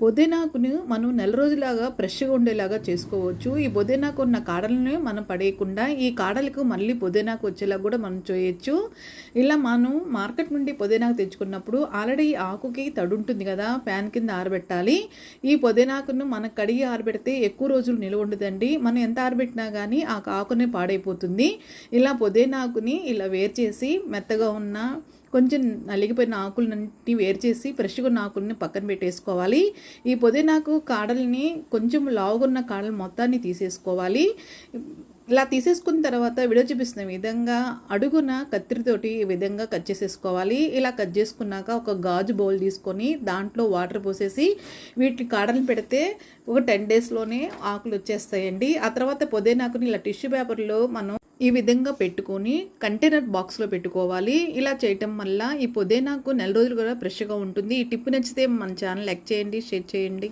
పుదీనాకుని మనం నెల రోజులాగా ఫ్రెష్గా ఉండేలాగా చేసుకోవచ్చు. ఈ పుదీనాకు ఉన్న కాడలను మనం పడేయకుండా ఈ కాడలకు మళ్ళీ పుదీనాకు వచ్చేలా కూడా మనం చేయొచ్చు. ఇలా మనం మార్కెట్ నుండి పుదీనాకు తెచ్చుకున్నప్పుడు ఆల్రెడీ ఆకుకి తడి ఉంటుంది కదా, ఫ్యాన్ కింద ఆరబెట్టాలి. ఈ పుదీనాకును మనం కడిగి ఆరబెడితే ఎక్కువ రోజులు నిల్వ ఉండదండి. మనం ఎంత ఆరబెట్టినా కానీ ఆ ఆకునే పాడైపోతుంది. ఇలా పుదీనాకుని ఇలా వేరు చేసి మెత్తగా ఉన్న కొంచెం నలిగిపోయిన ఆకులన్నింటినీ వేరు చేసి ఫ్రెష్గా ఉన్న ఆకుల్ని పక్కన పెట్టేసుకోవాలి. ఈ పుదీనాకు కాడల్ని కొంచెం లావుగున్న కాడలు మొత్తాన్ని తీసేసుకోవాలి. ఇలా తీసేసుకున్న తర్వాత వీడియో చూపిస్తున్న విధంగా అడుగున కత్తిరితోటి ఈ విధంగా కట్ చేసేసుకోవాలి. ఇలా కట్ చేసుకున్నాక ఒక గాజు బౌల్ తీసుకొని దాంట్లో వాటర్ పోసేసి వీటి కాడలను పెడితే ఒక 10 డేస్లోనే ఆకులు వచ్చేస్తాయండి. ఆ తర్వాత పుదీనాకుని ఇలా టిష్యూ పేపర్లో మనం ఈ విధంగా పెట్టుకొని కంటైనర్ బాక్స్లో పెట్టుకోవాలి. ఇలా చేయటం వల్ల ఈ పుదీనాకు నెల రోజులు కూడా ఫ్రెష్గా ఉంటుంది. ఈ టిప్ నచ్చితే మన ఛానల్ లైక్ చేయండి, షేర్ చేయండి.